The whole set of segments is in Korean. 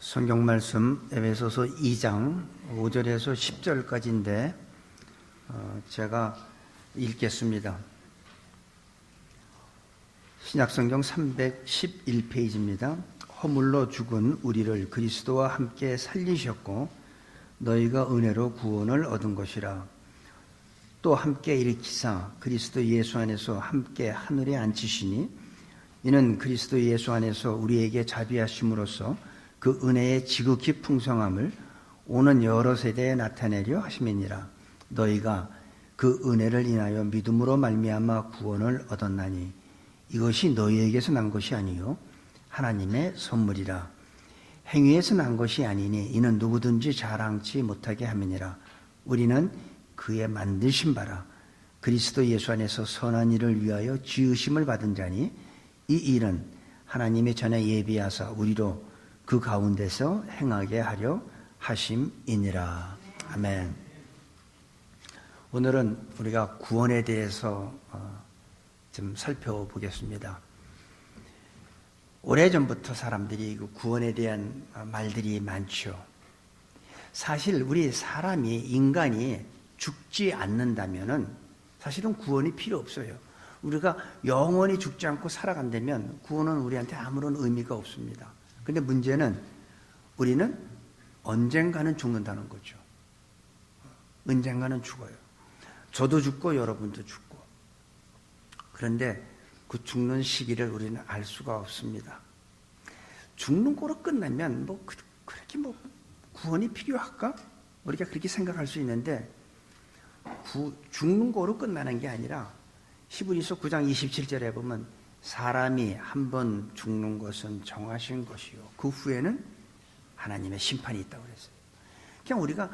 성경 말씀 에베소서 2장 5절에서 10절까지인데 제가 읽겠습니다. 신약성경 311페이지입니다. 허물로 죽은 우리를 그리스도와 함께 살리셨고 너희가 은혜로 구원을 얻은 것이라. 또 함께 일으키사 그리스도 예수 안에서 함께 하늘에 앉히시니 이는 그리스도 예수 안에서 우리에게 자비하심으로써 그 은혜의 지극히 풍성함을 오는 여러 세대에 나타내려 하심이니라. 너희가 그 은혜를 인하여 믿음으로 말미암아 구원을 얻었나니 이것이 너희에게서 난 것이 아니요 하나님의 선물이라. 행위에서 난 것이 아니니 이는 누구든지 자랑치 못하게 함이니라. 우리는 그의 만드신 바라 그리스도 예수 안에서 선한 일을 위하여 지으심을 받은 자니 이 일은 하나님이 전에 예비하사 우리로 그 가운데서 행하게 하려 하심이니라. 아멘. 오늘은 우리가 구원에 대해서 좀 살펴보겠습니다. 오래전부터 사람들이 구원에 대한 말들이 많죠. 사실 우리 사람이, 인간이 죽지 않는다면은 사실은 구원이 필요 없어요. 우리가 영원히 죽지 않고 살아간다면 구원은 우리한테 아무런 의미가 없습니다. 근데 문제는 우리는 언젠가는 죽는다는 거죠. 언젠가는 죽어요. 저도 죽고 여러분도 죽고. 그런데 그 죽는 시기를 우리는 알 수가 없습니다. 죽는 거로 끝나면 그렇게 구원이 필요할까? 우리가 그렇게 생각할 수 있는데 죽는 거로 끝나는 게 아니라 히브리서 9장 27절에 보면 사람이 한 번 죽는 것은 정하신 것이요 그 후에는 하나님의 심판이 있다고 그랬어요. 그냥 우리가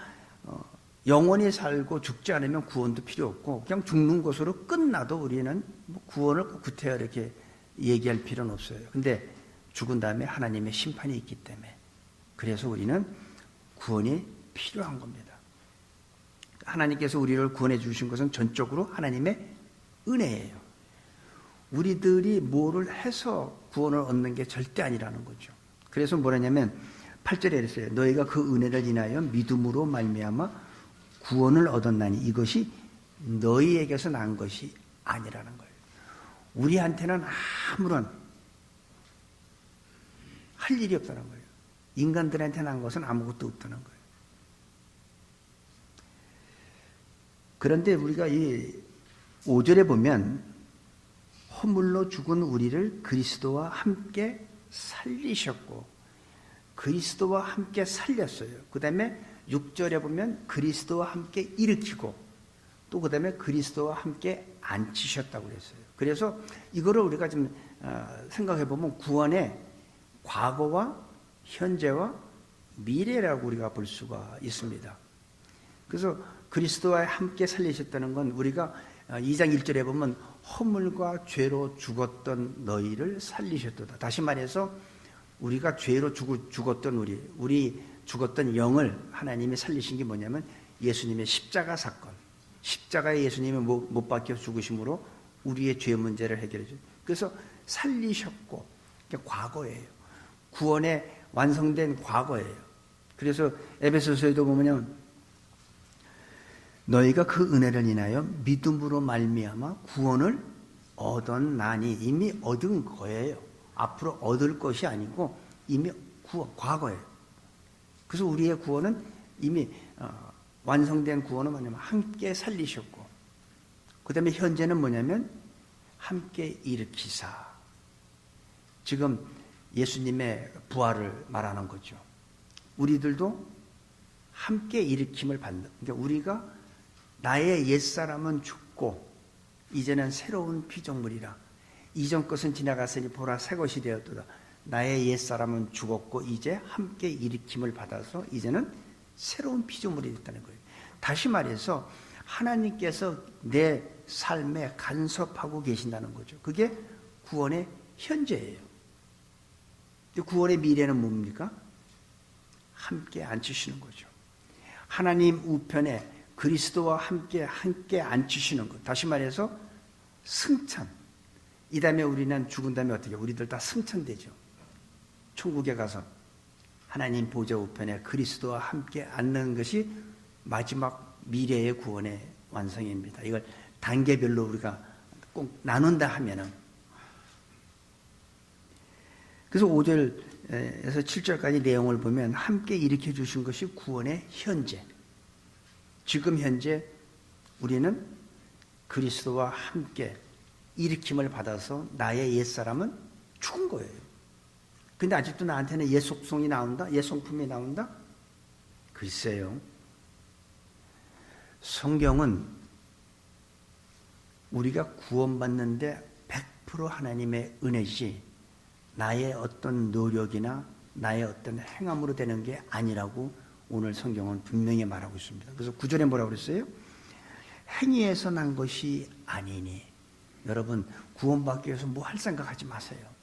영원히 살고 죽지 않으면 구원도 필요 없고 그냥 죽는 것으로 끝나도 우리는 구원을 구태여 이렇게 얘기할 필요는 없어요. 근데 죽은 다음에 하나님의 심판이 있기 때문에 그래서 우리는 구원이 필요한 겁니다. 하나님께서 우리를 구원해 주신 것은 전적으로 하나님의 은혜예요. 우리들이 뭐를 해서 구원을 얻는 게 절대 아니라는 거죠. 그래서 뭐라냐면 8절에 이랬어요. 너희가 그 은혜를 인하여 믿음으로 말미암아 구원을 얻었나니 이것이 너희에게서 난 것이 아니라는 거예요. 우리한테는 아무런 할 일이 없다는 거예요. 인간들한테 난 것은 아무것도 없다는 거예요. 그런데 우리가 이 5절에 보면 허물로 죽은 우리를 그리스도와 함께 살리셨고 그리스도와 함께 살렸어요. 그 다음에 6절에 보면 그리스도와 함께 일으키고 또 그 다음에 그리스도와 함께 앉히셨다고 그랬어요. 그래서 이거를 우리가 좀 생각해 보면 구원의 과거와 현재와 미래라고 우리가 볼 수가 있습니다. 그래서 그리스도와 함께 살리셨다는 건 우리가 2장 1절에 보면 허물과 죄로 죽었던 너희를 살리셨도다. 다시 말해서 우리가 죄로 죽었던 우리 죽었던 영을 하나님이 살리신 게 뭐냐면 예수님의 십자가 사건. 십자가에 예수님이 못 박혀 죽으심으로 우리의 죄 문제를 해결해 줘요. 그래서 살리셨고 과거예요. 구원의 완성된 과거예요. 그래서 에베소서에도 보면 너희가 그 은혜를 인하여 믿음으로 말미암아 구원을 얻었나니 이미 얻은 거예요. 앞으로 얻을 것이 아니고 이미 과거예요. 그래서 우리의 구원은 이미 완성된 구원은 뭐냐면 함께 살리셨고 그 다음에 현재는 뭐냐면 함께 일으키사. 지금 예수님의 부활을 말하는 거죠. 우리들도 함께 일으킴을 받는. 그러니까 우리가 나의 옛사람은 죽고 이제는 새로운 피조물이라. 이전 것은 지나갔으니 보라 새 것이 되었도다. 나의 옛사람은 죽었고 이제 함께 일으킴을 받아서 이제는 새로운 피조물이 됐다는 거예요. 다시 말해서 하나님께서 내 삶에 간섭하고 계신다는 거죠. 그게 구원의 현재예요. 구원의 미래는 뭡니까? 함께 앉히시는 거죠. 하나님 우편에 그리스도와 함께 앉히시는 것. 다시 말해서 승천. 이 다음에 우리는 죽은 다음에 어떻게? 우리들 다 승천되죠. 천국에 가서 하나님 보좌 우편에 그리스도와 함께 앉는 것이 마지막 미래의 구원의 완성입니다. 이걸 단계별로 우리가 꼭 나눈다 하면은, 그래서 5절에서 7절까지 내용을 보면 함께 일으켜 주신 것이 구원의 현재. 지금 현재 우리는 그리스도와 함께 일으킴을 받아서 나의 옛사람은 죽은 거예요. 근데 아직도 나한테는 옛 속성이 나온다? 옛 성품이 나온다? 글쎄요. 성경은 우리가 구원받는데 100% 하나님의 은혜지 나의 어떤 노력이나 나의 어떤 행함으로 되는 게 아니라고 오늘 성경은 분명히 말하고 있습니다. 그래서 9절에 뭐라고 그랬어요? 행위에서 난 것이 아니니. 여러분, 구원받기 위해서 뭐 할 생각하지 마세요.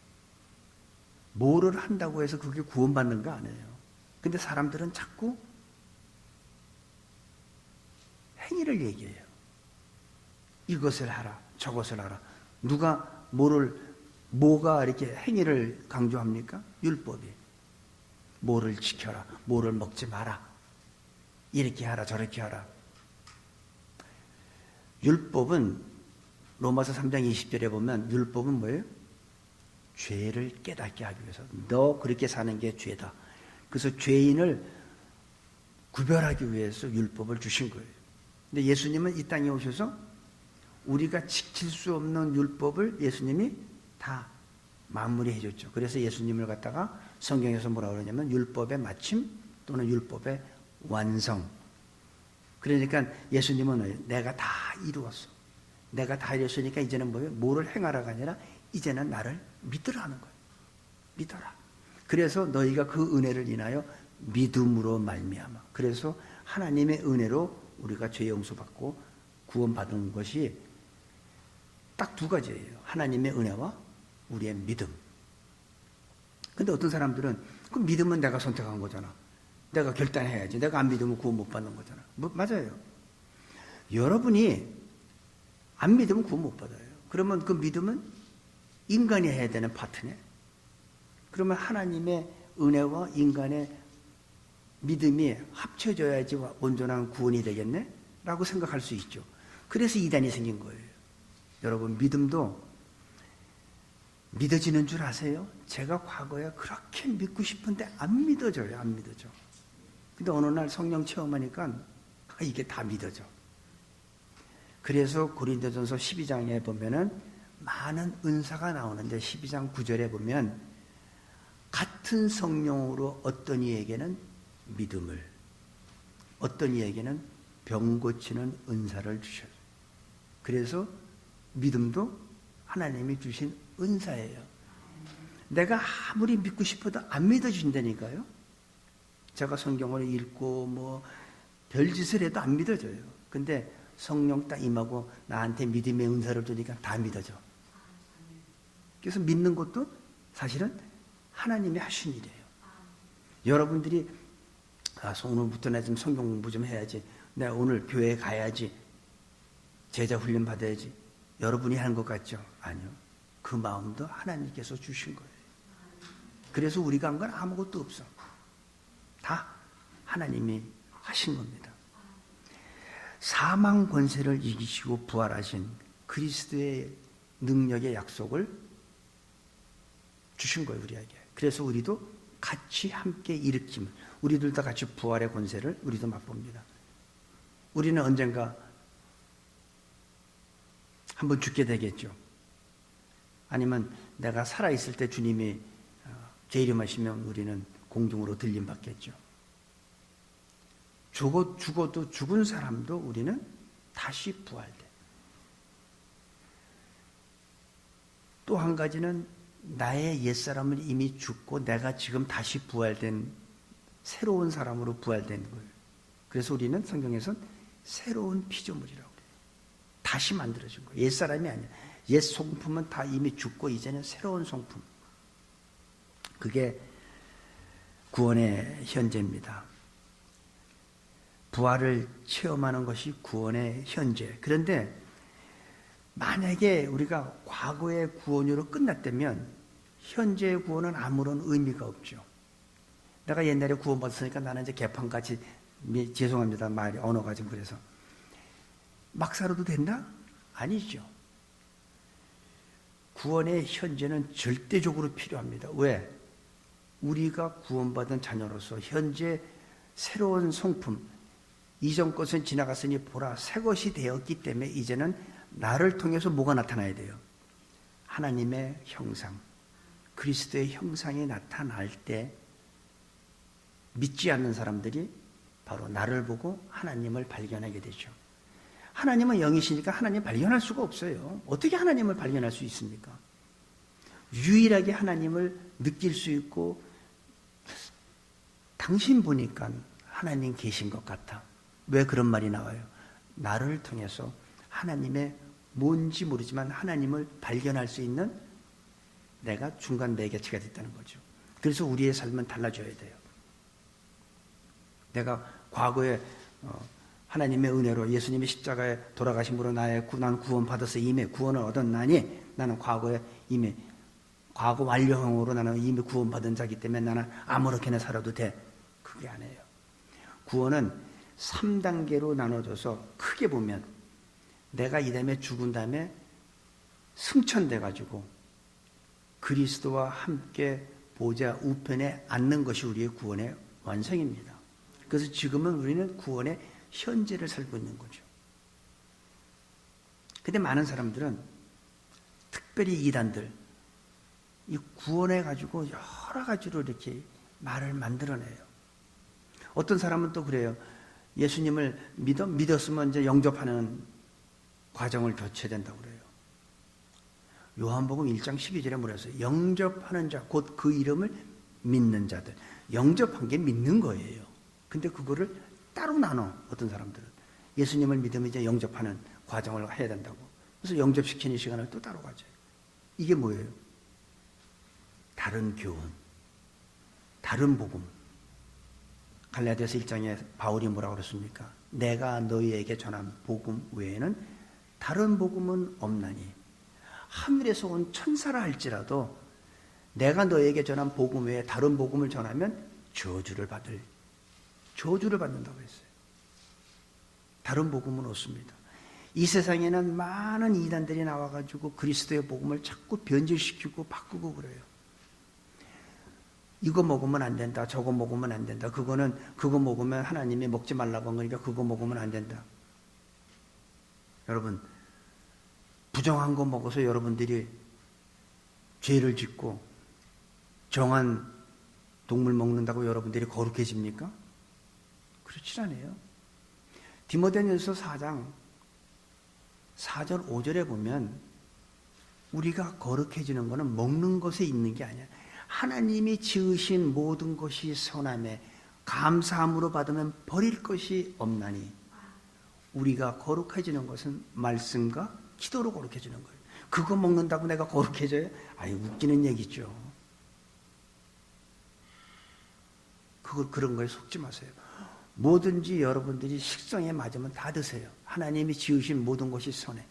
뭐를 한다고 해서 그게 구원받는 거 아니에요. 근데 사람들은 자꾸 행위를 얘기해요. 이것을 하라, 저것을 하라. 누가 뭐가 이렇게 행위를 강조합니까? 율법이. 뭐를 지켜라, 뭐를 먹지 마라, 이렇게 하라, 저렇게 하라. 율법은 로마서 3장 20절에 보면 율법은 뭐예요? 죄를 깨닫게 하기 위해서. 너 그렇게 사는 게 죄다. 그래서 죄인을 구별하기 위해서 율법을 주신 거예요. 근데 예수님은 이 땅에 오셔서 우리가 지킬 수 없는 율법을 예수님이 다 마무리해 줬죠. 그래서 예수님을 갖다가 성경에서 뭐라고 그러냐면 율법의 마침 또는 율법의 완성. 그러니까 예수님은 내가 다 이루었어. 내가 다 이뤘으니까 이제는 뭐예요? 뭐를 행하라가 아니라 이제는 나를 믿으라는 거예요. 믿어라. 그래서 너희가 그 은혜를 인하여 믿음으로 말미암아. 그래서 하나님의 은혜로 우리가 죄 용서받고 구원받은 것이 딱 두 가지예요. 하나님의 은혜와 우리의 믿음. 근데 어떤 사람들은 그 믿음은 내가 선택한 거잖아. 내가 결단해야지. 내가 안 믿으면 구원 못 받는 거잖아. 맞아요. 여러분이 안 믿으면 구원 못 받아요. 그러면 그 믿음은 인간이 해야 되는 파트네. 그러면 하나님의 은혜와 인간의 믿음이 합쳐져야지 온전한 구원이 되겠네? 라고 생각할 수 있죠. 그래서 이단이 생긴 거예요. 여러분, 믿음도 믿어지는 줄 아세요? 제가 과거에 그렇게 믿고 싶은데 안 믿어져요. 안 믿어져. 근데 어느 날 성령 체험하니까 이게 다 믿어져. 그래서 고린도전서 12장에 보면은 많은 은사가 나오는데 12장 9절에 보면 같은 성령으로 어떤 이에게는 믿음을, 어떤 이에게는 병 고치는 은사를 주셔요. 그래서 믿음도 하나님이 주신 은사예요. 내가 아무리 믿고 싶어도 안 믿어준다니까요. 제가 성경을 읽고 별짓을 해도 안 믿어져요. 근데 성령 딱 임하고 나한테 믿음의 은사를 주니까 다 믿어져. 그래서 믿는 것도 사실은 하나님이 하신 일이에요. 여러분들이 오늘부터 나 좀 성경 공부 좀 해야지, 내가 오늘 교회에 가야지, 제자 훈련 받아야지, 여러분이 하는 것 같죠? 아니요. 그 마음도 하나님께서 주신 거예요. 그래서 우리가 한 건 아무것도 없어. 다 하나님이 하신 겁니다. 사망 권세를 이기시고 부활하신 그리스도의 능력의 약속을 주신 거예요, 우리에게. 그래서 우리도 같이 함께 일으킴을, 우리들 다 같이 부활의 권세를 우리도 맛봅니다. 우리는 언젠가 한번 죽게 되겠죠. 아니면 내가 살아있을 때 주님이 재림하시면 우리는 공중으로 들림받겠죠. 죽어도 죽은 사람도 우리는 다시 부활돼. 또 한 가지는 나의 옛사람은 이미 죽고 내가 지금 다시 부활된 새로운 사람으로 부활된 거예요. 그래서 우리는 성경에서는 새로운 피조물이라고 그래요. 다시 만들어진 거예요. 옛사람이 아니야. 옛 성품은 다 이미 죽고 이제는 새로운 성품. 그게 구원의 현재입니다. 부활을 체험하는 것이 구원의 현재. 그런데 만약에 우리가 과거의 구원으로 끝났다면 현재의 구원은 아무런 의미가 없죠. 내가 옛날에 구원받았으니까 나는 이제 개판같이, 죄송합니다. 말이, 언어가 좀 그래서. 막 살아도 된다? 아니죠. 구원의 현재는 절대적으로 필요합니다. 왜? 우리가 구원받은 자녀로서 현재 새로운 성품, 이전 것은 지나갔으니 보라 새 것이 되었기 때문에 이제는 나를 통해서 뭐가 나타나야 돼요? 하나님의 형상, 그리스도의 형상이 나타날 때 믿지 않는 사람들이 바로 나를 보고 하나님을 발견하게 되죠. 하나님은 영이시니까 하나님 발견할 수가 없어요. 어떻게 하나님을 발견할 수 있습니까? 유일하게 하나님을 느낄 수 있고, 당신 보니까 하나님 계신 것 같아. 왜 그런 말이 나와요? 나를 통해서 하나님의 뭔지 모르지만 하나님을 발견할 수 있는 내가 중간 매개체가 됐다는 거죠. 그래서 우리의 삶은 달라져야 돼요. 내가 과거에 하나님의 은혜로 예수님이 십자가에 돌아가심으로 나는 구원받아서 이미 구원을 얻었나니, 나는 과거에 이미 과거 완료형으로 나는 이미 구원받은 자이기 때문에 나는 아무렇게나 살아도 돼. 그게 아니에요. 구원은 3단계로 나눠져서 크게 보면 내가 이 다음에 죽은 다음에 승천돼 가지고 그리스도와 함께 보좌 우편에 앉는 것이 우리의 구원의 완성입니다. 그래서 지금은 우리는 구원의 현재를 살고 있는 거죠. 근데 많은 사람들은, 특별히 이단들, 이 구원해 가지고 여러 가지로 이렇게 말을 만들어내요. 어떤 사람은 또 그래요. 예수님을 믿었으면 이제 영접하는 과정을 거쳐야 된다고 그래요. 요한복음 1장 12절에 뭐라 했어요? 영접하는 자, 곧 그 이름을 믿는 자들. 영접한 게 믿는 거예요. 근데 그거를 따로 나눠, 어떤 사람들은. 예수님을 믿으면 이제 영접하는 과정을 해야 된다고. 그래서 영접시키는 시간을 또 따로 가져요. 이게 뭐예요? 다른 교훈, 다른 복음. 갈라디아서 1장에 바울이 뭐라고 그랬습니까? 내가 너희에게 전한 복음 외에는 다른 복음은 없나니, 하늘에서 온 천사라 할지라도 내가 너에게 전한 복음 외에 다른 복음을 전하면 저주를 받는다고 했어요. 다른 복음은 없습니다. 이 세상에는 많은 이단들이 나와가지고 그리스도의 복음을 자꾸 변질시키고 바꾸고 그래요. 이거 먹으면 안 된다, 저거 먹으면 안 된다, 그거 먹으면 하나님이 먹지 말라고 한 거니까 그거 먹으면 안 된다. 여러분, 부정한 거 먹어서 여러분들이 죄를 짓고 정한 동물 먹는다고 여러분들이 거룩해집니까? 그렇지 않아요. 디모데전서 4장 4절 5절에 보면 우리가 거룩해지는 것은 먹는 것에 있는 게 아니야. 하나님이 지으신 모든 것이 선함에 감사함으로 받으면 버릴 것이 없나니, 우리가 거룩해지는 것은 말씀과 기도로 거룩해지는 거예요. 그거 먹는다고 내가 거룩해져요? 아유, 웃기는 얘기죠. 그런 거에 속지 마세요. 뭐든지 여러분들이 식성에 맞으면 다 드세요. 하나님이 지으신 모든 것이 선해.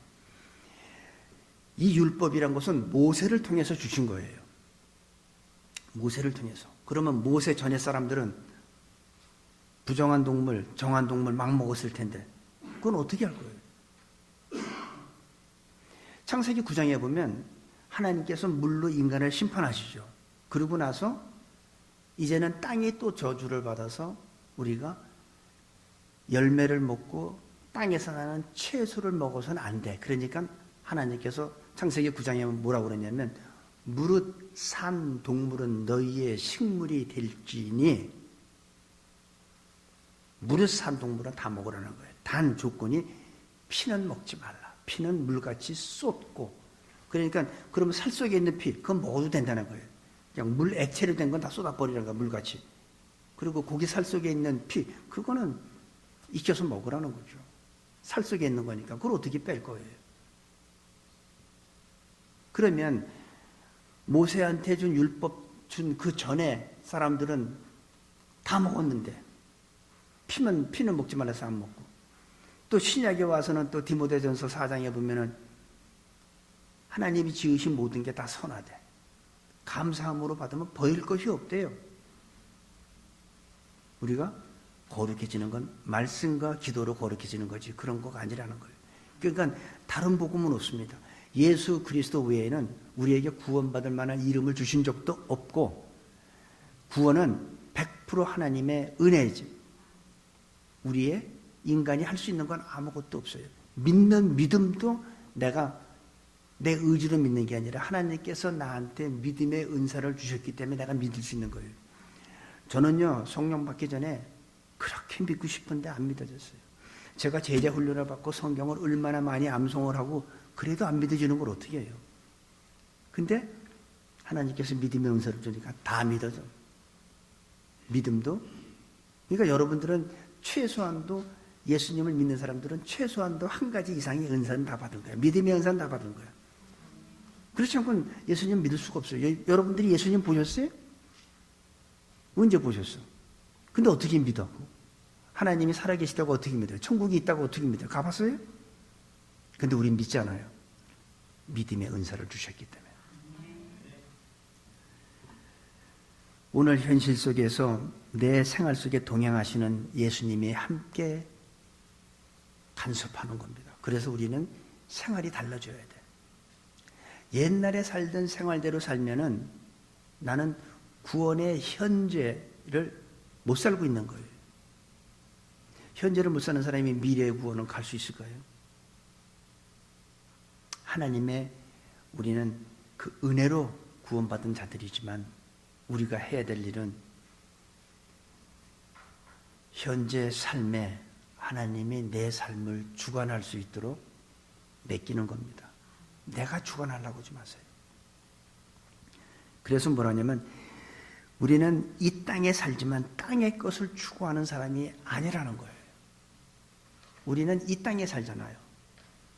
이 율법이란 것은 모세를 통해서 주신 거예요. 모세를 통해서. 그러면 모세 전에 사람들은 부정한 동물, 정한 동물 막 먹었을 텐데 그건 어떻게 할 거예요? 창세기 9장에 보면 하나님께서 물로 인간을 심판하시죠. 그러고 나서 이제는 땅이 또 저주를 받아서 우리가 열매를 먹고 땅에서 나는 채소를 먹어서는 안 돼. 그러니까 하나님께서 창세기 9장에 뭐라고 그러냐면, 무릇 산 동물은 너희의 식물이 될지니, 무릇 산 동물은 다 먹으라는 거예요. 단 조건이 피는 먹지 말라. 피는 물같이 쏟고. 그러니까 그러면 살 속에 있는 피, 그건 먹어도 된다는 거예요. 그냥 물 액체로 된 건 다 쏟아버리라는 거야, 물같이. 그리고 고기 살 속에 있는 피, 그거는 익혀서 먹으라는 거죠. 살 속에 있는 거니까 그걸 어떻게 뺄 거예요? 그러면 모세한테 준 율법 준 그 전에 사람들은 다 먹었는데 피는 먹지 말라서 안 먹고, 또 신약에 와서는 또 디모데전서 4장에 보면은 하나님이 지으신 모든 게 다 선하대. 감사함으로 받으면 버릴 것이 없대요. 우리가 거룩해지는 건 말씀과 기도로 거룩해지는 거지 그런 거가 아니라는 거예요. 그러니까 다른 복음은 없습니다. 예수 그리스도 외에는 우리에게 구원받을 만한 이름을 주신 적도 없고 구원은 100% 하나님의 은혜지. 우리의 인간이 할 수 있는 건 아무것도 없어요. 믿는 믿음도 내가 내 의지로 믿는 게 아니라 하나님께서 나한테 믿음의 은사를 주셨기 때문에 내가 믿을 수 있는 거예요. 저는요, 성령 받기 전에 그렇게 믿고 싶은데 안 믿어졌어요. 제가 제자 훈련을 받고 성경을 얼마나 많이 암송을 하고 그래도 안 믿어지는 걸 어떻게 해요? 근데 하나님께서 믿음의 은사를 주니까 다 믿어져. 믿음도. 그러니까 여러분들은 최소한도 예수님을 믿는 사람들은 최소한도 한 가지 이상의 은사는 다 받은 거야. 믿음의 은사는 다 받은 거야. 그렇지 않고는 예수님 믿을 수가 없어요. 여러분들이 예수님 보셨어요? 언제 보셨어? 근데 어떻게 믿어? 하나님이 살아계시다고 어떻게 믿어요? 천국이 있다고 어떻게 믿어요? 가봤어요? 근데 우린 믿지 않아요. 믿음의 은사를 주셨기 때문에. 오늘 현실 속에서 내 생활 속에 동행하시는 예수님이 함께 간섭하는 겁니다. 그래서 우리는 생활이 달라져야 돼. 옛날에 살던 생활대로 살면은 나는 구원의 현재를 못 살고 있는 거예요. 현재를 못 사는 사람이 미래의 구원은 갈 수 있을까요? 하나님의 우리는 그 은혜로 구원받은 자들이지만 우리가 해야 될 일은 현재 삶에 하나님이 내 삶을 주관할 수 있도록 맡기는 겁니다. 내가 주관하려고 하지 마세요. 그래서 뭐라냐면 우리는 이 땅에 살지만 땅의 것을 추구하는 사람이 아니라는 거예요. 우리는 이 땅에 살잖아요.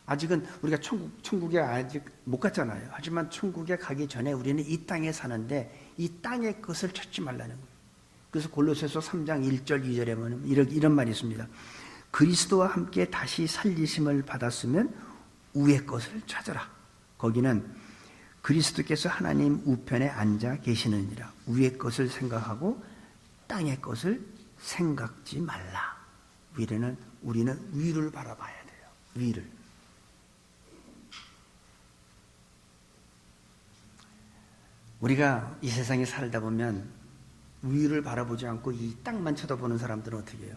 아직은 우리가 천국에 아직 못 갔잖아요. 하지만 천국에 가기 전에 우리는 이 땅에 사는데 이 땅의 것을 찾지 말라는 거예요. 그래서 골로새서 3장 1절 2절에 보면 이런 말이 있습니다. 그리스도와 함께 다시 살리심을 받았으면 위의 것을 찾아라. 거기는 그리스도께서 하나님 우편에 앉아 계시느니라. 위의 것을 생각하고 땅의 것을 생각지 말라. 우리는 위를 바라봐야 돼요. 위를. 우리가 이 세상에 살다 보면 위를 바라보지 않고 이 땅만 쳐다보는 사람들은 어떻게 해요?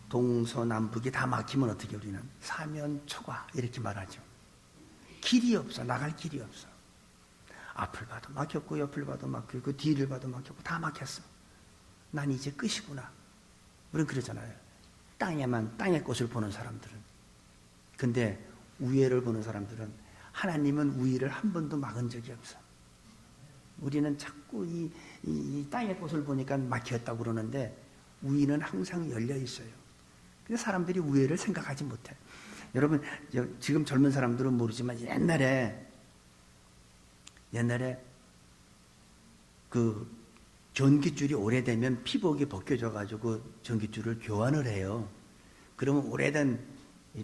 동서남북이 다 막히면 어떻게 우리는? 사면초가 이렇게 말하죠. 길이 없어. 나갈 길이 없어. 앞을 봐도 막혔고 옆을 봐도 막혔고 뒤를 봐도 막혔고 다 막혔어. 난 이제 끝이구나. 우리는 그러잖아요. 땅의 꽃을 보는 사람들은. 근데 위에를 보는 사람들은 하나님은 위를 한 번도 막은 적이 없어. 우리는 자꾸 이 땅의 꽃을 보니까 막혔다고 그러는데 위는 항상 열려 있어요. 근데 사람들이 위를 생각하지 못해. 여러분, 지금 젊은 사람들은 모르지만 옛날에 그 전깃줄이 오래되면 피복이 벗겨져가지고 전깃줄을 교환을 해요. 그러면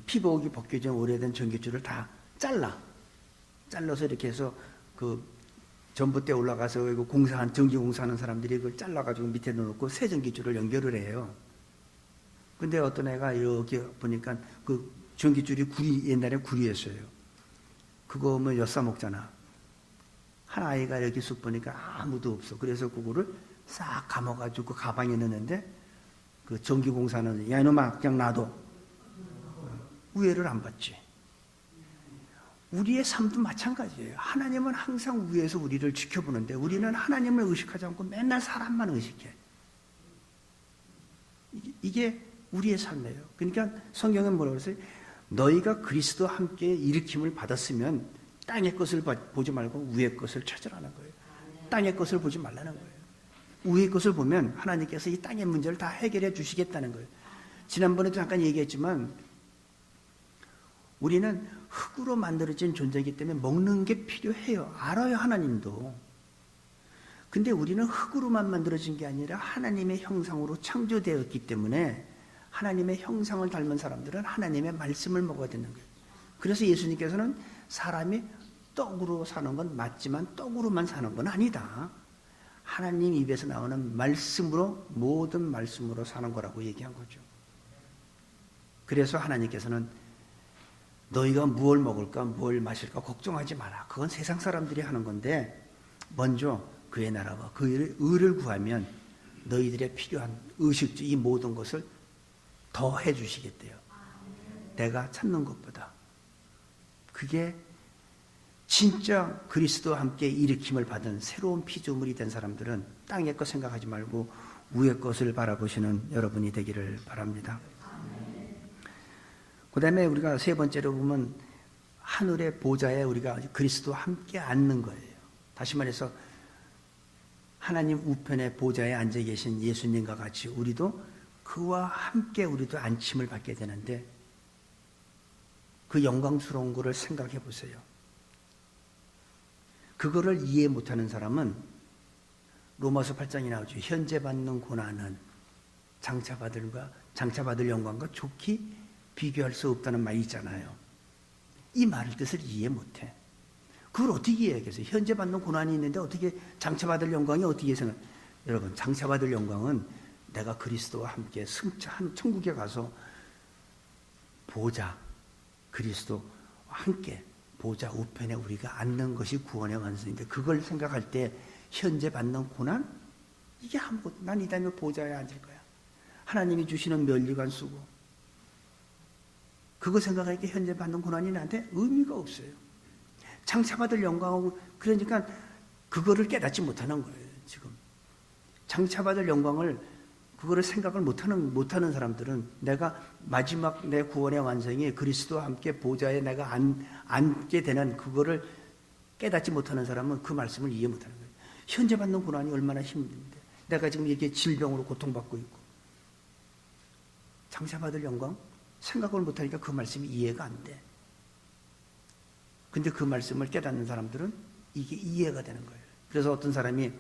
피복이 벗겨진 오래된 전깃줄을 다 잘라서 이렇게 해서 그 전봇대에 올라가서 전기 공사하는 사람들이 그걸 잘라가지고 밑에 넣어놓고 새 전깃줄을 연결을 해요. 근데 어떤 애가 이렇게 보니까 그 전깃줄이 옛날에 구리였어요. 그거 뭐 엿사 먹잖아. 한 아이가 이렇게 쑥 보니까 아무도 없어. 그래서 그거를 싹 감아가지고 그 가방에 넣는데 그 전기공사는 야 이놈아 그냥 놔둬. 우애를 안 받지. 우리의 삶도 마찬가지예요. 하나님은 항상 위에서 우리를 지켜보는데 우리는 하나님을 의식하지 않고 맨날 사람만 의식해. 이게 우리의 삶이에요. 그러니까 성경은 뭐라고 그랬어요? 너희가 그리스도와 함께 일으킴을 받았으면 땅의 것을 보지 말고 위의 것을 찾으라는 거예요. 땅의 것을 보지 말라는 거예요. 위의 것을 보면 하나님께서 이 땅의 문제를 다 해결해 주시겠다는 거예요. 지난번에도 잠깐 얘기했지만 우리는 흙으로 만들어진 존재이기 때문에 먹는 게 필요해요. 알아요, 하나님도. 근데 우리는 흙으로만 만들어진 게 아니라 하나님의 형상으로 창조되었기 때문에 하나님의 형상을 닮은 사람들은 하나님의 말씀을 먹어야 되는 거예요. 그래서 예수님께서는 사람이 떡으로 사는 건 맞지만 떡으로만 사는 건 아니다. 하나님 입에서 나오는 말씀으로, 모든 말씀으로 사는 거라고 얘기한 거죠. 그래서 하나님께서는 너희가 무엇을 먹을까 무엇을 마실까 걱정하지 마라. 그건 세상 사람들이 하는 건데 먼저 그의 나라와 그의 의를 구하면 너희들의 필요한 의식주 이 모든 것을 더 해주시겠대요. 내가 찾는 것보다. 그게 진짜 그리스도와 함께 일으킴을 받은 새로운 피조물이 된 사람들은 땅의 것 생각하지 말고 위의 것을 바라보시는 여러분이 되기를 바랍니다. 그 다음에 우리가 세 번째로 보면 하늘의 보좌에 우리가 그리스도와 함께 앉는 거예요. 다시 말해서 하나님 우편의 보좌에 앉아 계신 예수님과 같이 우리도 그와 함께 우리도 안침을 받게 되는데 그 영광스러운 것을 생각해 보세요. 그거를 이해 못하는 사람은 로마서 8장에 나오죠. 현재 받는 고난은 장차받을 영광과 좋게 비교할 수 없다는 말이 있잖아요. 이 말의 뜻을 이해 못해. 그걸 어떻게 이해하겠어요? 현재 받는 고난이 있는데 어떻게 장차받을 영광이 어떻게 해서는 여러분 장차받을 영광은 내가 그리스도와 함께 승차한 천국에 가서 보좌 그리스도와 함께 보좌 우편에 우리가 앉는 것이 구원의 완성인데 그걸 생각할 때 현재 받는 고난? 이게 아무것도 난 이 다음에 보좌에 앉을 거야. 하나님이 주시는 면류관 쓰고 그거 생각하니까 현재 받는 고난이 나한테 의미가 없어요. 장차받을 영광하고 그러니까 그거를 깨닫지 못하는 거예요. 지금 장차받을 영광을 그거를 생각을 못하는 사람들은 내가 마지막 내 구원의 완성이 그리스도와 함께 보좌에 내가 앉게 되는 그거를 깨닫지 못하는 사람은 그 말씀을 이해 못하는 거예요. 현재 받는 고난이 얼마나 힘든데 내가 지금 이렇게 질병으로 고통받고 있고 장차받을 영광 생각을 못하니까 그 말씀이 이해가 안 돼. 근데 그 말씀을 깨닫는 사람들은 이게 이해가 되는 거예요. 그래서 어떤 사람이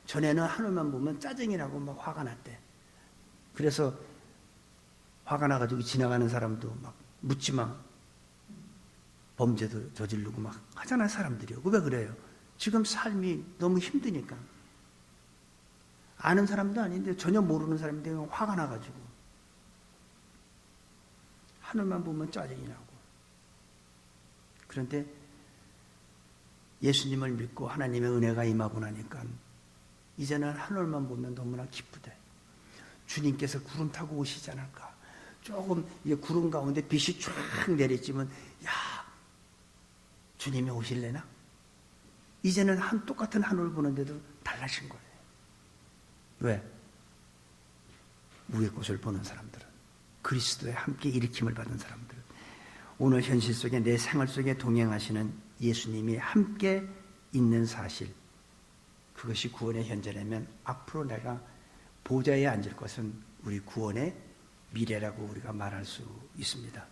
전에는 하늘만 보면 짜증이 나고 막 화가 났대. 그래서 화가 나가지고 지나가는 사람도 막 묻지마 범죄도 저지르고 막 하잖아요. 사람들이요. 왜 그래요? 지금 삶이 너무 힘드니까. 아는 사람도 아닌데 전혀 모르는 사람인데 화가 나가지고 하늘만 보면 짜증이 나고. 그런데 예수님을 믿고 하나님의 은혜가 임하고 나니까 이제는 하늘만 보면 너무나 기쁘대. 주님께서 구름 타고 오시지 않을까. 조금 이제 구름 가운데 빛이 쫙 내리쬐면 야 주님이 오실래나? 이제는 똑같은 하늘을 보는데도 달라진 거예요. 왜? 위의 것을 보는 사람들은 그리스도에 함께 일으킴을 받은 사람들 오늘 현실 속에 내 생활 속에 동행하시는 예수님이 함께 있는 사실 그것이 구원의 현재라면 앞으로 내가 보좌에 앉을 것은 우리 구원의 미래라고 우리가 말할 수 있습니다.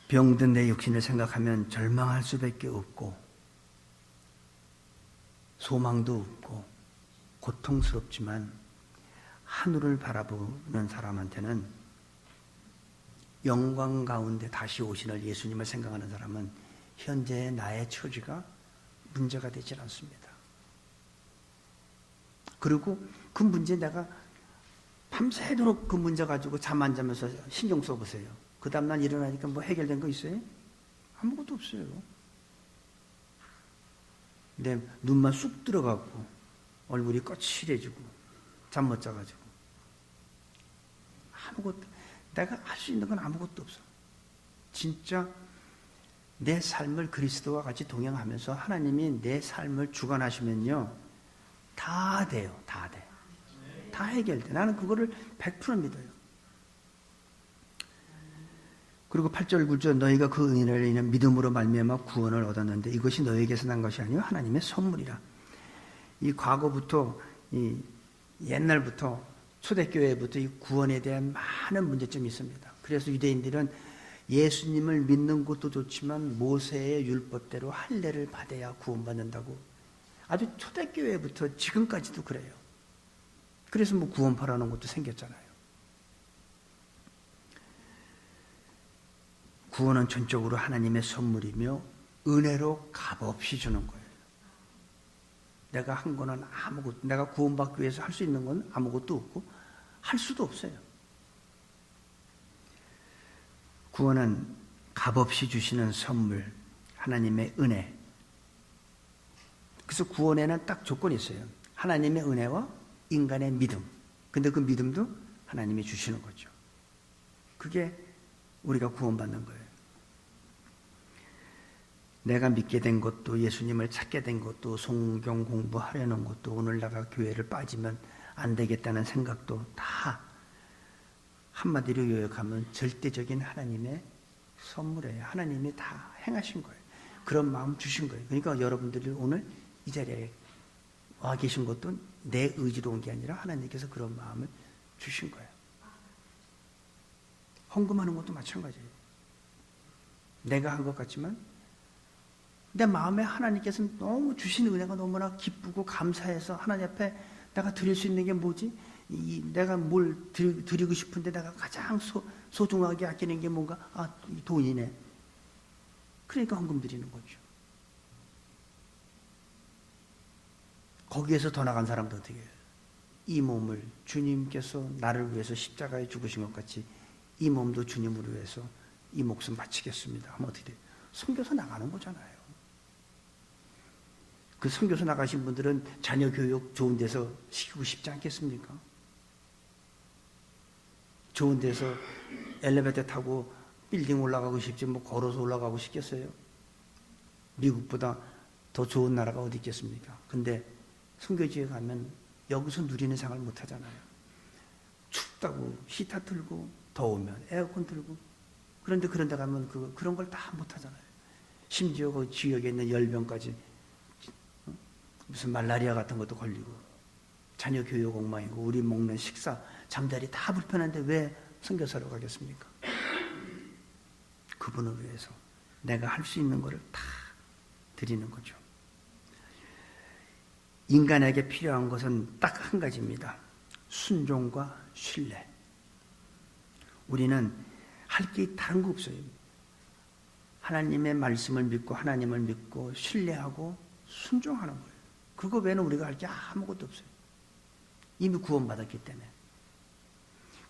병든 내 육신을 생각하면 절망할 수밖에 없고 소망도 없고 고통스럽지만 하늘을 바라보는 사람한테는 영광 가운데 다시 오시는 예수님을 생각하는 사람은 현재의 나의 처지가 문제가 되질 않습니다. 그리고 그 문제 내가 밤새도록 그 문제 가지고 잠 안 자면서 신경 써보세요. 그 다음날 일어나니까 뭐 해결된 거 있어요? 아무것도 없어요. 근데 눈만 쑥 들어가고 얼굴이 거칠해지고 잠 못 자가지고 아무것도 내가 할 수 있는 건 아무것도 없어. 진짜 내 삶을 그리스도와 같이 동행하면서 하나님이 내 삶을 주관하시면요 다 돼요. 다 돼. 다 해결돼. 나는 그거를 100% 믿어요. 그리고 8절 9절 너희가 그 은혜를 인해 믿음으로 말미암아 구원을 얻었는데 이것이 너희에게서 난 것이 아니요 하나님의 선물이라. 이 과거부터 이 옛날부터 초대교회부터 이 구원에 대한 많은 문제점이 있습니다. 그래서 유대인들은 예수님을 믿는 것도 좋지만 모세의 율법대로 할례를 받아야 구원받는다고 아주 초대교회부터 지금까지도 그래요. 그래서 뭐 구원파라는 것도 생겼잖아요. 구원은 전적으로 하나님의 선물이며 은혜로 값없이 주는 거예요. 내가 한 거는 아무것도, 내가 구원받기 위해서 할 수 있는 건 아무것도 없고 할 수도 없어요. 구원은 값없이 주시는 선물, 하나님의 은혜. 그래서 구원에는 딱 조건이 있어요. 하나님의 은혜와 인간의 믿음. 근데 그 믿음도 하나님이 주시는 거죠. 그게 우리가 구원받는 거예요. 내가 믿게 된 것도, 예수님을 찾게 된 것도, 성경 공부하려는 것도, 오늘 내가 교회를 빠지면 안 되겠다는 생각도 다 한마디로 요약하면 절대적인 하나님의 선물이에요. 하나님이 다 행하신 거예요. 그런 마음 주신 거예요. 그러니까 여러분들이 오늘 이 자리에 와 계신 것도 내 의지로 온 게 아니라 하나님께서 그런 마음을 주신 거예요. 헌금하는 것도 마찬가지예요. 내가 한 것 같지만 내 마음에 하나님께서 너무 주신 은혜가 너무나 기쁘고 감사해서 하나님 앞에 내가 드릴 수 있는 게 뭐지? 내가 뭘 드리고 싶은데 내가 가장 소중하게 아끼는 게 뭔가? 이 돈이네. 그러니까 헌금 드리는 거죠. 거기에서 더 나간 사람도 어떻게 해요? 이 몸을 주님께서 나를 위해서 십자가에 죽으신 것 같이 이 몸도 주님을 위해서 이 목숨 바치겠습니다 하면 어떻게 돼요? 선교사 나가는 거잖아요. 그 선교사 나가신 분들은 자녀 교육 좋은 데서 시키고 싶지 않겠습니까? 좋은 데서 엘리베이터 타고 빌딩 올라가고 싶지 뭐 걸어서 올라가고 싶겠어요? 미국보다 더 좋은 나라가 어디 있겠습니까? 근데 선교지에 가면 여기서 누리는 생활 못 하잖아요. 춥다고 히터 틀고 더우면 에어컨 틀고 그런데 그런 데 가면 그런 걸 다 못 하잖아요. 심지어 그 지역에 있는 열병까지 무슨 말라리아 같은 것도 걸리고 자녀 교육 엉망이고 우리 먹는 식사 잠자리 다 불편한데 왜 선교사로 가겠습니까? 그분을 위해서 내가 할 수 있는 것을 다 드리는 거죠. 인간에게 필요한 것은 딱 한 가지입니다. 순종과 신뢰. 우리는 할 게 다른 거 없어요. 하나님의 말씀을 믿고 하나님을 믿고 신뢰하고 순종하는 거예요. 그거 외에는 우리가 할 게 아무것도 없어요. 이미 구원받았기 때문에.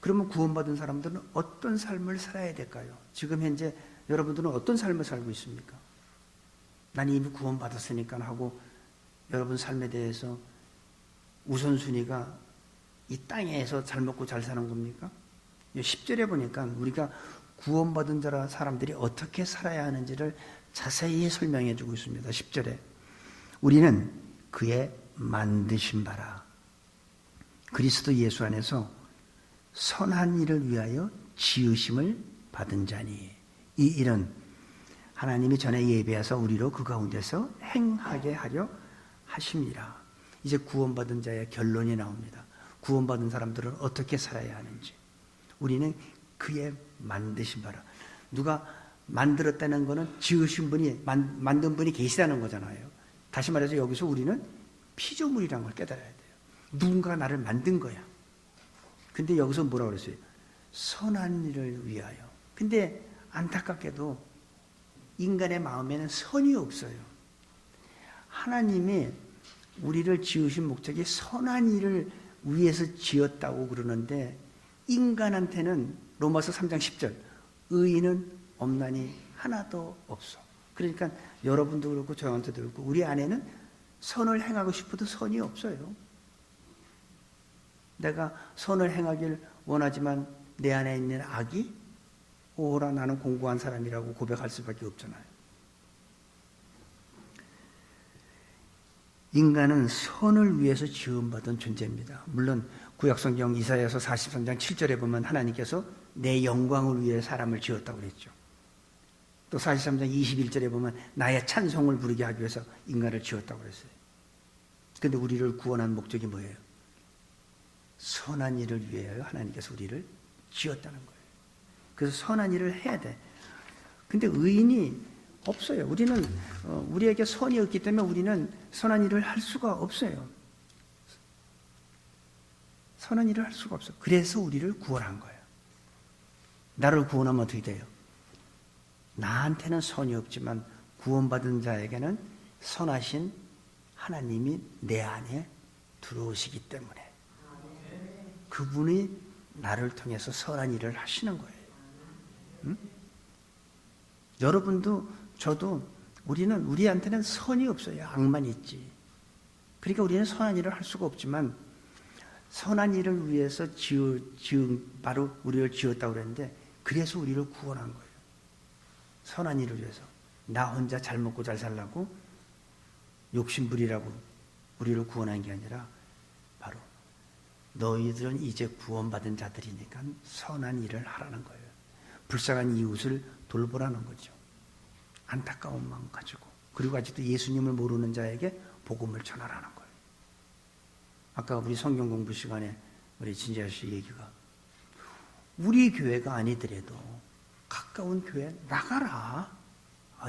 그러면 구원받은 사람들은 어떤 삶을 살아야 될까요? 지금 현재 여러분들은 어떤 삶을 살고 있습니까? 난 이미 구원받았으니까 하고 여러분 삶에 대해서 우선순위가 이 땅에서 잘 먹고 잘 사는 겁니까? 10절에 보니까 우리가 구원받은 자라 사람들이 어떻게 살아야 하는지를 자세히 설명해 주고 있습니다. 10절에 우리는 그의 만드신 바라 그리스도 예수 안에서 선한 일을 위하여 지으심을 받은 자니 이 일은 하나님이 전에 예비하사 우리로 그 가운데서 행하게 하려 하심이라. 이제 구원받은 자의 결론이 나옵니다. 구원받은 사람들은 어떻게 살아야 하는지. 우리는 그의 만드신 바라. 누가 만들었다는 것은 지으신 분이 만든 분이 계시다는 거잖아요. 다시 말해서 여기서 우리는 피조물이라는 걸 깨달아야 돼요. 누군가 나를 만든 거야. 근데 여기서 뭐라고 그랬어요? 선한 일을 위하여. 근데 안타깝게도 인간의 마음에는 선이 없어요. 하나님이 우리를 지으신 목적이 선한 일을 위해서 지었다고 그러는데 인간한테는 로마서 3장 10절 의인은 없나니 하나도 없어. 그러니까 여러분도 그렇고 저한테도 그렇고 우리 안에는 선을 행하고 싶어도 선이 없어요. 내가 선을 행하길 원하지만 내 안에 있는 악이 오라 나는 공고한 사람이라고 고백할 수밖에 없잖아요. 인간은 선을 위해서 지음받은 존재입니다. 물론 구약성경 이사야서 43장 7절에 보면 하나님께서 내 영광을 위해 사람을 지었다고 그랬죠. 또 43장 21절에 보면 나의 찬송을 부르게 하기 위해서 인간을 지었다고 그랬어요. 그런데 우리를 구원한 목적이 뭐예요? 선한 일을 위하여 하나님께서 우리를 지었다는 거예요. 그래서 선한 일을 해야 돼. 근데 의인이 없어요. 우리는 우리에게 선이 없기 때문에 우리는 선한 일을 할 수가 없어요. 선한 일을 할 수가 없어요. 그래서 우리를 구원한 거예요. 나를 구원하면 어떻게 돼요? 나한테는 선이 없지만 구원받은 자에게는 선하신 하나님이 내 안에 들어오시기 때문에 그분이 나를 통해서 선한 일을 하시는 거예요. 응? 여러분도 저도 우리한테는 선이 없어요. 악만 있지. 그러니까 우리는 선한 일을 할 수가 없지만 선한 일을 위해서 바로 우리를 지었다고 그랬는데 그래서 우리를 구원한 거예요. 선한 일을 위해서. 나 혼자 잘 먹고 잘 살라고 욕심부리라고 우리를 구원한 게 아니라 바로 너희들은 이제 구원받은 자들이니까 선한 일을 하라는 거예요. 불쌍한 이웃을 돌보라는 거죠. 안타까운 마음 가지고. 그리고 아직도 예수님을 모르는 자에게 복음을 전하라는 거예요. 아까 우리 성경 공부 시간에 우리 진지아 씨 얘기가 우리 교회가 아니더라도 가까운 교회 나가라.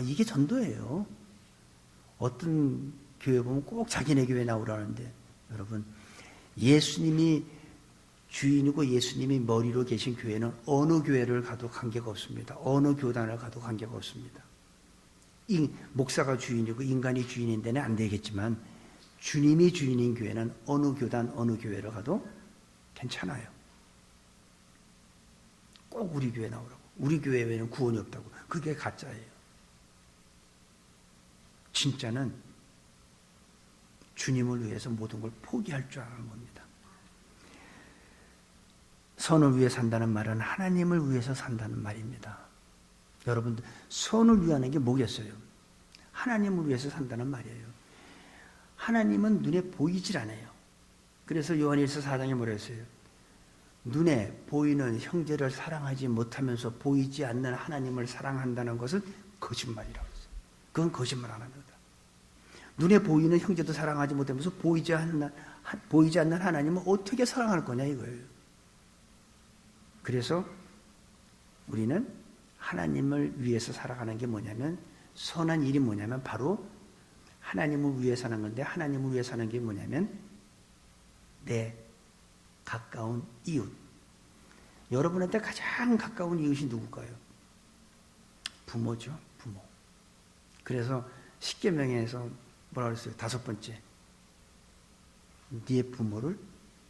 이게 전도예요. 어떤 교회 보면 꼭 자기네 교회 나오라는데 여러분 예수님이 주인이고 예수님이 머리로 계신 교회는 어느 교회를 가도 관계가 없습니다. 어느 교단을 가도 관계가 없습니다. 목사가 주인이고 인간이 주인인 데는 안 되겠지만 주님이 주인인 교회는 어느 교단 어느 교회를 가도 괜찮아요. 꼭 우리 교회 나오라고. 우리 교회 외에는 구원이 없다고. 그게 가짜예요. 진짜는 주님을 위해서 모든 걸 포기할 줄 아는 겁니다. 선을 위해 산다는 말은 하나님을 위해서 산다는 말입니다. 여러분들 선을 위하는 게 뭐겠어요? 하나님을 위해서 산다는 말이에요. 하나님은 눈에 보이질 않아요. 그래서 요한일서 4장에 뭐라 했어요? 눈에 보이는 형제를 사랑하지 못하면서 보이지 않는 하나님을 사랑한다는 것은 거짓말이라고 했어요. 그건 거짓말 안 합니다. 눈에 보이는 형제도 사랑하지 못하면서 보이지 않는 하나님을 어떻게 사랑할 거냐 이거예요. 그래서 우리는 하나님을 위해서 살아가는 게 뭐냐면 선한 일이 뭐냐면 바로 하나님을 위해 사는 건데 하나님을 위해 사는 게 뭐냐면 내 가까운 이웃. 여러분한테 가장 가까운 이웃이 누굴까요? 부모죠. 부모. 그래서 십계명에서 뭐라 그랬어요? 5번째. 네 부모를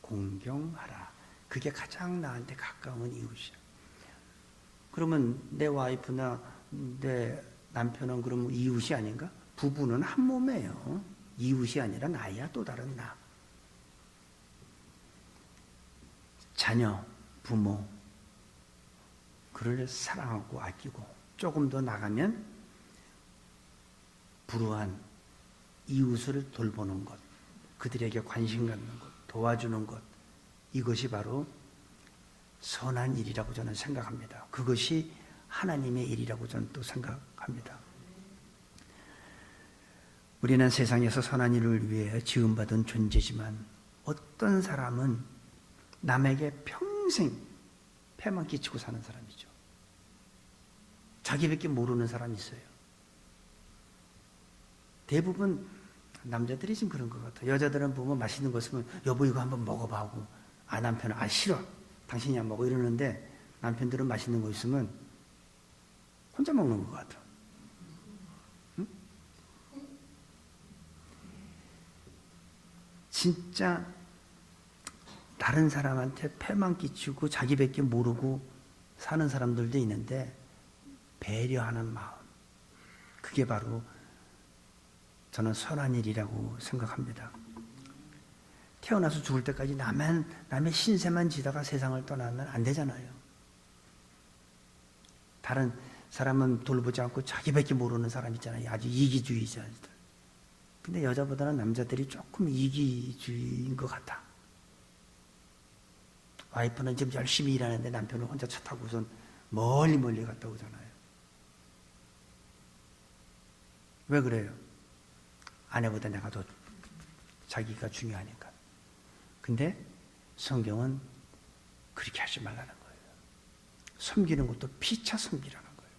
공경하라. 그게 가장 나한테 가까운 이웃이야. 그러면 내 와이프나 내 남편은 그러면 이웃이 아닌가? 부부는 한 몸이에요. 이웃이 아니라 나야 또 다른 나. 자녀, 부모, 그를 사랑하고 아끼고 조금 더 나가면 불우한 이웃을 돌보는 것, 그들에게 관심 갖는 것, 도와주는 것, 이것이 바로 선한 일이라고 저는 생각합니다. 그것이 하나님의 일이라고 저는 또 생각합니다. 우리는 세상에서 선한 일을 위해 지음받은 존재지만 어떤 사람은 남에게 평생 폐만 끼치고 사는 사람이죠. 자기밖에 모르는 사람이 있어요. 대부분 남자들이 지금 그런 것 같아요. 여자들은 보면 맛있는 거 있으면 여보 이거 한번 먹어봐 하고 남편은 싫어 당신이 안 먹어 이러는데 남편들은 맛있는 거 있으면 혼자 먹는 것 같아. 응? 진짜 다른 사람한테 폐만 끼치고 자기밖에 모르고 사는 사람들도 있는데 배려하는 마음, 그게 바로 저는 선한 일이라고 생각합니다. 태어나서 죽을 때까지 남의 신세만 지다가 세상을 떠나면 안 되잖아요. 다른 사람은 돌보지 않고 자기밖에 모르는 사람 있잖아요. 아주 이기주의자들. 근데 여자보다는 남자들이 조금 이기주의인 것 같아. 와이프는 지금 열심히 일하는데 남편은 혼자 차 타고선 멀리 갔다 오잖아요. 왜 그래요? 아내보다 내가 더 자기가 중요하니까. 근데 성경은 그렇게 하지 말라는 거예요. 섬기는 것도 피차 섬기라는 거예요.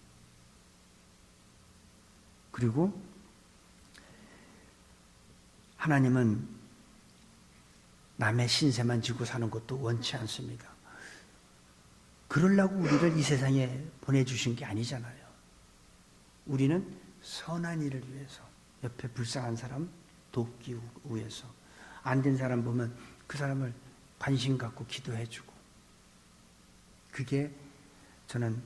그리고 하나님은 남의 신세만 지고 사는 것도 원치 않습니다. 그러려고 우리를 이 세상에 보내주신 게 아니잖아요. 우리는 선한 일을 위해서 옆에 불쌍한 사람 돕기 위해서. 안 된 사람 보면 그 사람을 관심 갖고 기도해주고. 그게 저는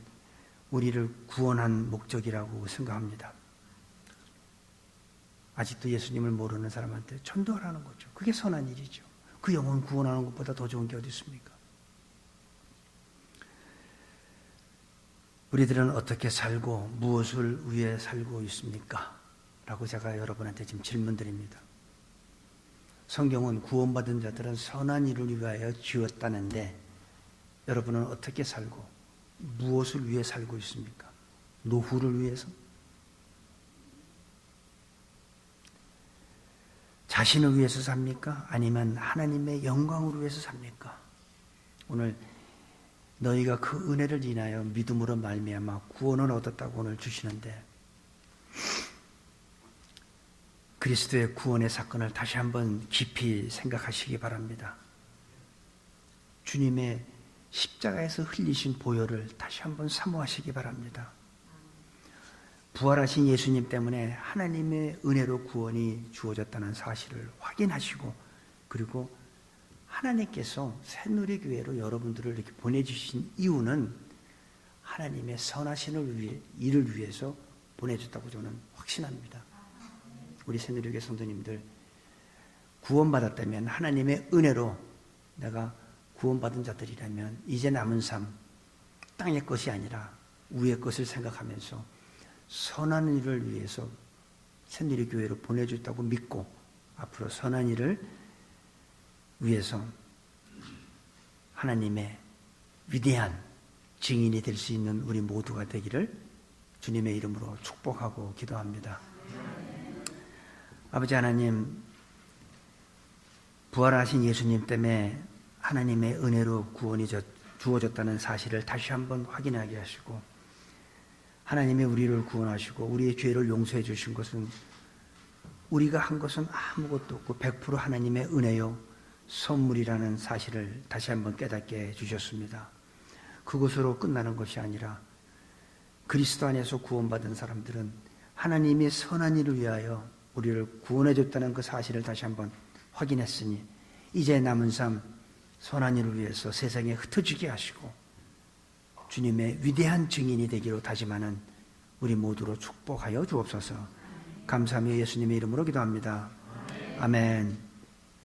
우리를 구원한 목적이라고 생각합니다. 아직도 예수님을 모르는 사람한테 전도하라는 거죠. 그게 선한 일이죠. 그 영혼 구원하는 것보다 더 좋은 게 어디 있습니까? 우리들은 어떻게 살고 무엇을 위해 살고 있습니까? 라고 제가 여러분한테 지금 질문 드립니다. 성경은 구원받은 자들은 선한 일을 위하여 지었다는데 여러분은 어떻게 살고 무엇을 위해 살고 있습니까? 노후를 위해서? 자신을 위해서 삽니까? 아니면 하나님의 영광을 위해서 삽니까? 오늘 너희가 그 은혜를 인하여 믿음으로 말미암아 구원을 얻었다고 오늘 주시는데 그리스도의 구원의 사건을 다시 한번 깊이 생각하시기 바랍니다. 주님의 십자가에서 흘리신 보혈을 다시 한번 사모하시기 바랍니다. 부활하신 예수님 때문에 하나님의 은혜로 구원이 주어졌다는 사실을 확인하시고 그리고 하나님께서 새누리교회로 여러분들을 이렇게 보내주신 이유는 하나님의 선하신 일을 위해서 보내줬다고 저는 확신합니다. 우리 새누리교회 성도님들 구원받았다면 하나님의 은혜로 내가 구원받은 자들이라면 이제 남은 삶 땅의 것이 아니라 위의 것을 생각하면서 선한 일을 위해서 새누리교회로 보내줬다고 믿고 앞으로 선한 일을 위해서 하나님의 위대한 증인이 될 수 있는 우리 모두가 되기를 주님의 이름으로 축복하고 기도합니다. 아버지 하나님, 부활하신 예수님 때문에 하나님의 은혜로 구원이 주어졌다는 사실을 다시 한번 확인하게 하시고 하나님이 우리를 구원하시고 우리의 죄를 용서해 주신 것은 우리가 한 것은 아무것도 없고 100% 하나님의 은혜요 선물이라는 사실을 다시 한번 깨닫게 해주셨습니다. 그것으로 끝나는 것이 아니라 그리스도 안에서 구원받은 사람들은 하나님의 선한 일을 위하여 우리를 구원해 줬다는 그 사실을 다시 한번 확인했으니 이제 남은 삶 선한 일을 위해서 세상에 흩어지게 하시고 주님의 위대한 증인이 되기로 다짐하는 우리 모두로 축복하여 주옵소서. 감사하며 예수님의 이름으로 기도합니다. 아멘.